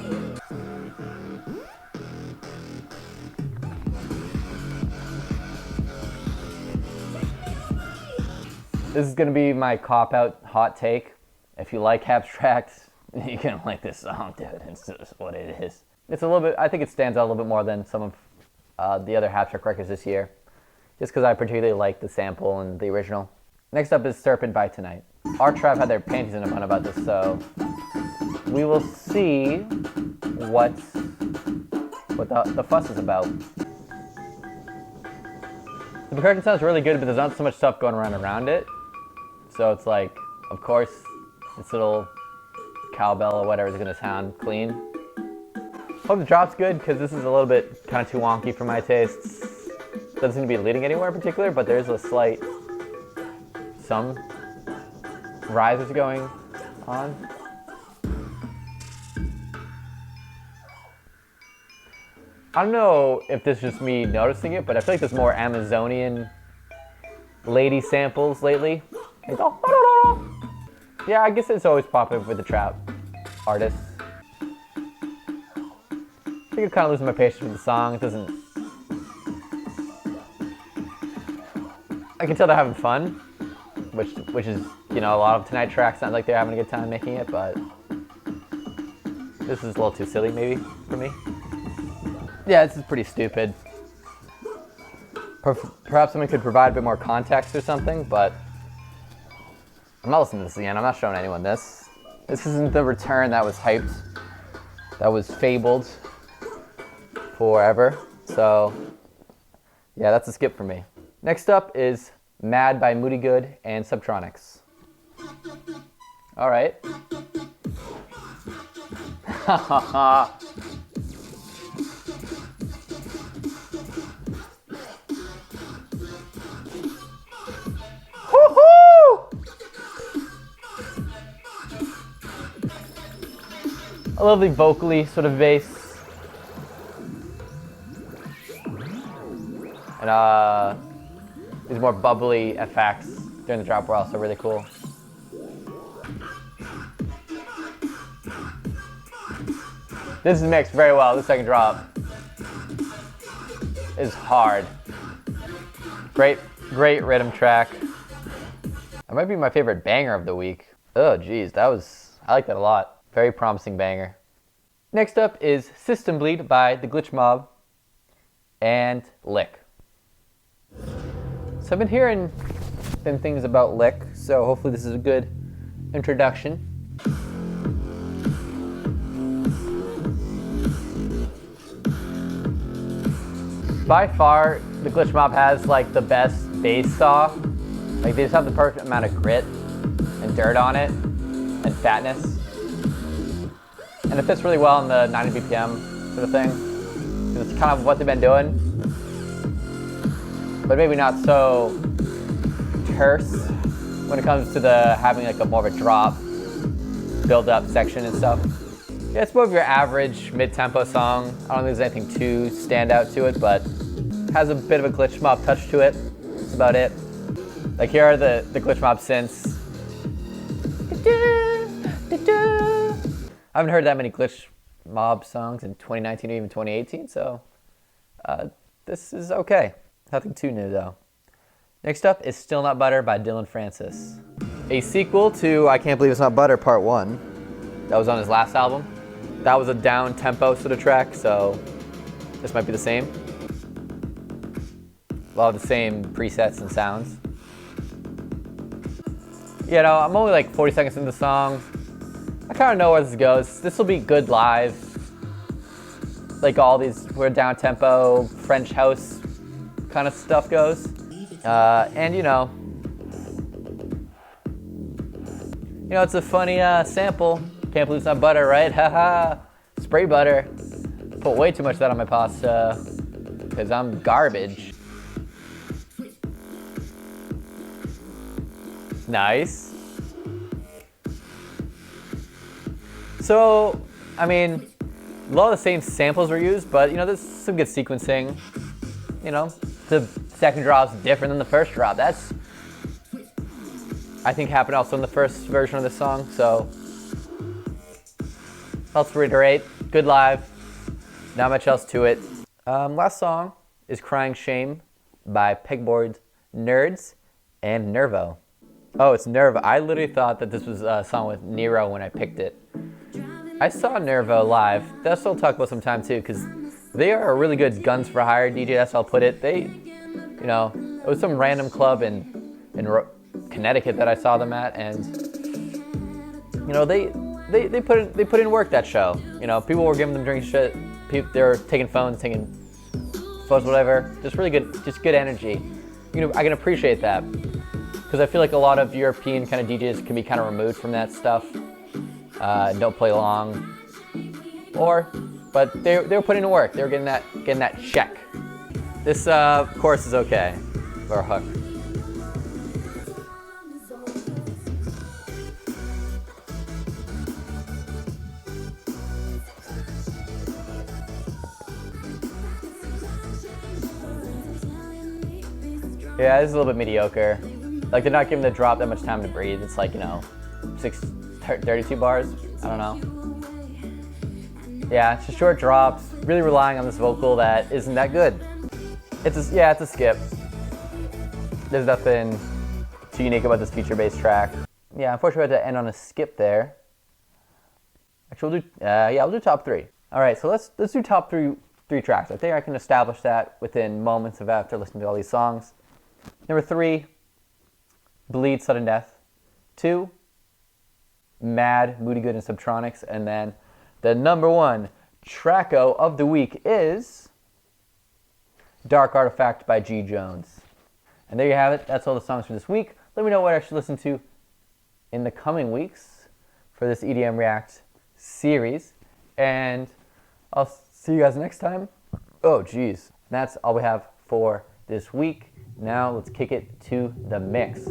This is gonna be my cop-out hot take. If you like Habstrakt, you're gonna like this song, dude. It's just what it is. It's a little bit, I think it stands out a little bit more than some of the other Habstrakt records this year, just because I particularly like the sample and the original. Next up is Serpent by Tonight. Our Trap had their panties in a bun about this, so we will see what the fuss is about. The percussion sounds really good, but there's not so much stuff going around it. So it's like, of course, this little cowbell or whatever is going to sound clean. Hope the drop's good, because this is a little bit kind of too wonky for my tastes. Doesn't seem to be leading anywhere in particular, but there's a slight, some rises going on. I don't know if this is just me noticing it, but I feel like there's more Amazonian lady samples lately. Yeah, I guess it's always popular with the trap artists. I think I'm kind of losing my patience with the song. It doesn't... I can tell they're having fun, which is, a lot of Tonight tracks sound like they're having a good time making it, but this is a little too silly maybe for me. Yeah, this is pretty stupid. Perhaps someone could provide a bit more context or something, but I'm not listening to this again. I'm not showing anyone this. This isn't the return that was hyped, that was fabled forever. So, yeah, that's a skip for me. Next up is Mad by Moody Good and Subtronics. All right. A lovely vocally sort of bass. And these more bubbly effects during the drop were also really cool. This is mixed very well. The second drop is hard. Great rhythm track. That might be my favorite banger of the week. Oh geez, I like that a lot. Very promising banger. Next up is System Bleed by The Glitch Mob and Lick. So I've been hearing things about Lick, so hopefully this is a good introduction. by far, the Glitch Mob has like the best bass saw. Like they just have the perfect amount of grit and dirt on it and fatness. And it fits really well in the 90 BPM sort of thing. It's kind of what they've been doing. But maybe not so terse when it comes to the having like a more of a drop, build up section and stuff. Yeah, it's more of your average mid-tempo song. I don't think there's anything too stand out to it, but has a bit of a Glitch Mob touch to it. That's about it. Like here are the Glitch Mob synths. I haven't heard that many Glitch Mob songs in 2019 or even 2018, so this is okay. Nothing too new though. Next up is Still Not Butter by Dylan Francis. A sequel to I Can't Believe It's Not Butter Part 1. That was on his last album. That was a down tempo sort of track, so this might be the same. A lot of the same presets and sounds. You know, I'm only like 40 seconds into the song. I kind of know where this goes. This will be good live. Like all these weird down tempo French house kind of stuff goes. And you know, it's a funny sample. Can't believe it's not butter, right? Haha. Spray butter. Put way too much of that on my pasta because I'm garbage. Nice. So, I mean, a lot of the same samples were used, but there's some good sequencing. The second drop's different than the first drop. That's, I think, happened also in the first version of the song, so let's reiterate, good live, not much else to it. Last song is Crying Shame by Pegboard Nerds and Nervo. Oh, it's Nervo. I literally thought that this was a song with Nero when I picked it. I saw Nervo live. That's what I'll talk about sometime too, because they are a really good Guns for Hire DJ, that's how I'll put it. They, it was some random club in Connecticut that I saw them at, and they put in work that show. People were giving them drinks, shit. They were taking phones, whatever. Just really good, just good energy. I can appreciate that because I feel like a lot of European kind of DJs can be kind of removed from that stuff. Don't play along, but they were putting in work. They were getting that check. This chorus is okay for a hook. Yeah, this is a little bit mediocre. Like, they're not giving the drop that much time to breathe. It's like, 32 bars. I don't know. Yeah, it's just short drops, really relying on this vocal that isn't that good. It's a skip. There's nothing too unique about this feature-based track. Yeah, unfortunately I had to end on a skip there. Actually, we'll do top three. All right, so let's do top three tracks. I think I can establish that within moments of after listening to all these songs. Number 3, Bleed Sudden Death. 2, Mad, Moody Good, and Subtronics. And then the number 1 tracko of the week is Dark Artifact by G. Jones. And there you have it. That's all the songs for this week. Let me know what I should listen to in the coming weeks for this EDM React series. And I'll see you guys next time. Oh, geez. That's all we have for this week. Now let's kick it to the mix.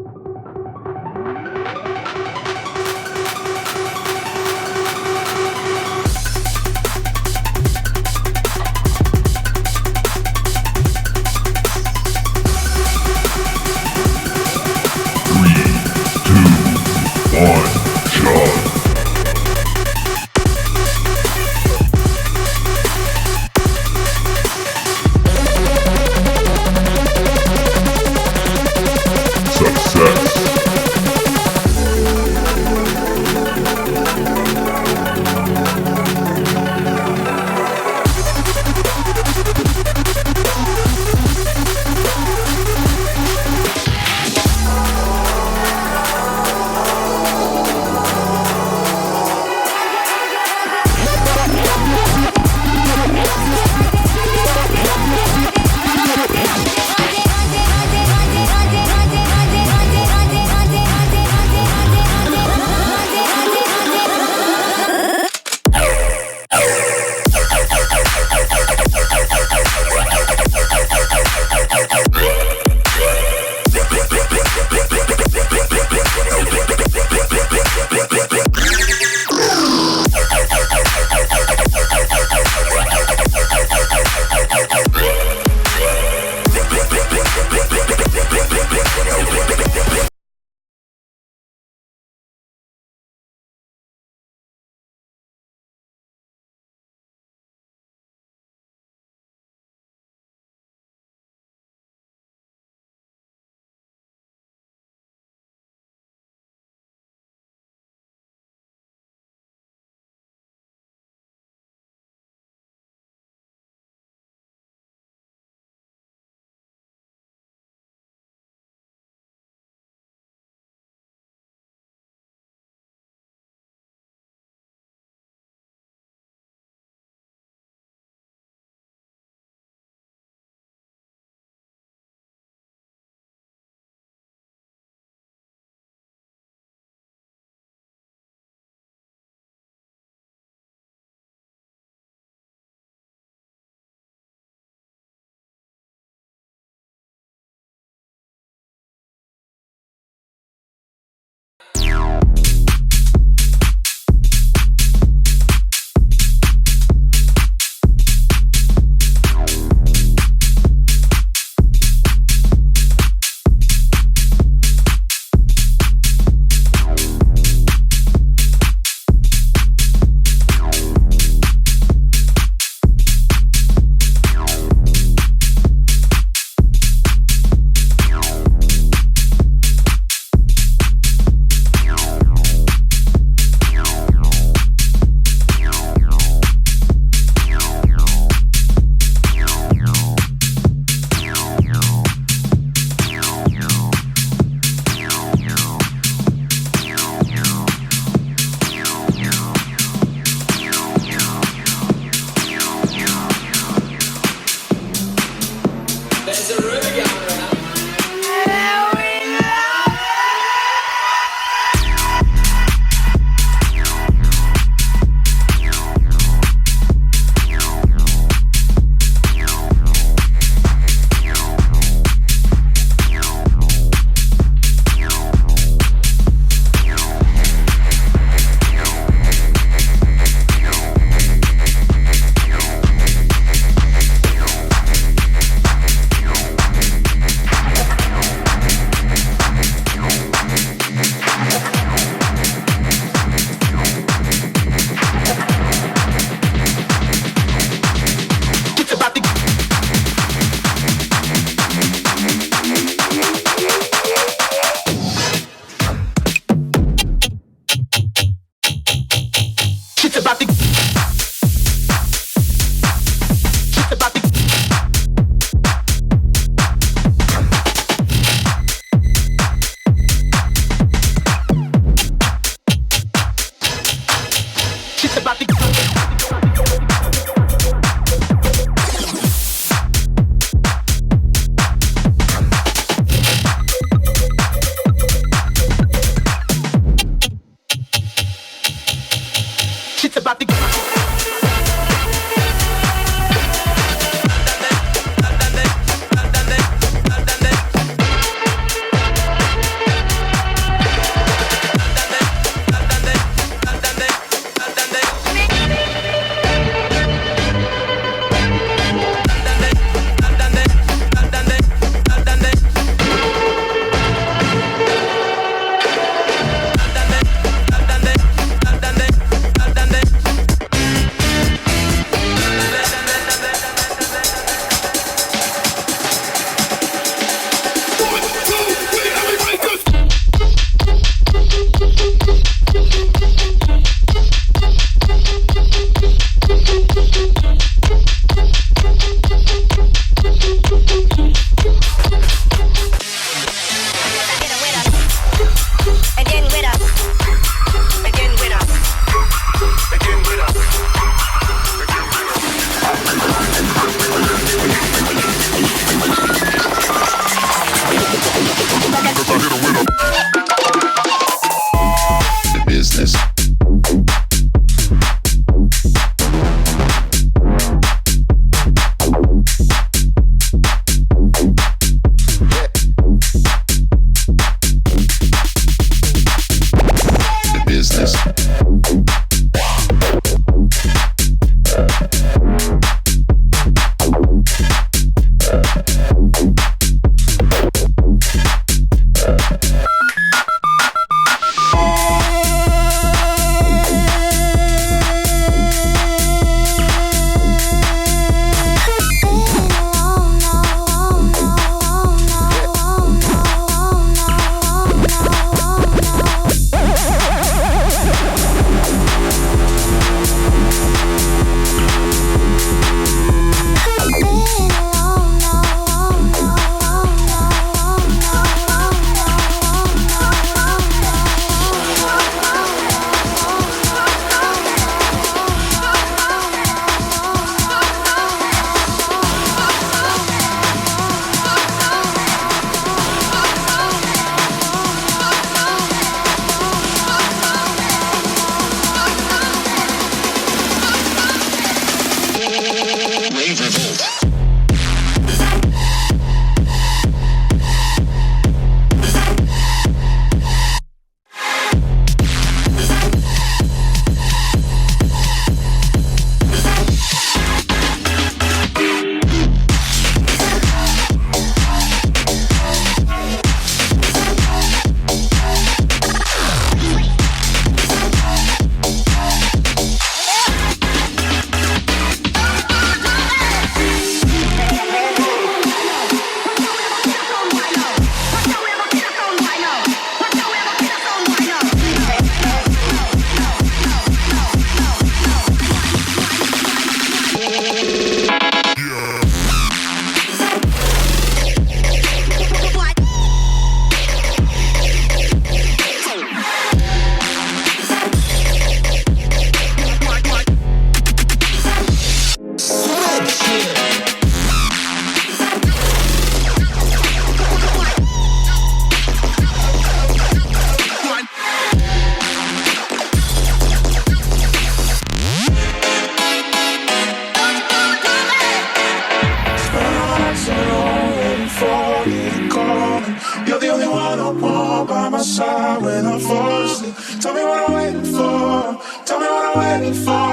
side when I fall asleep. Tell me what I'm waiting for. Tell me what I'm waiting for.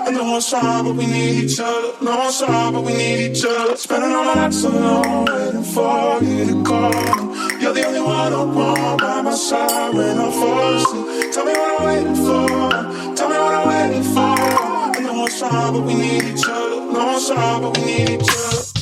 I know it's hard, but we need each other. No, it's hard, but we need each other. Spending all my nights alone, waiting for you to call me. You're the only one I want by my side when I fall asleep. Tell me what I'm waiting for. Tell me what I'm waiting for. I know it's hard, but we need each other. No, it's hard, but we need each other.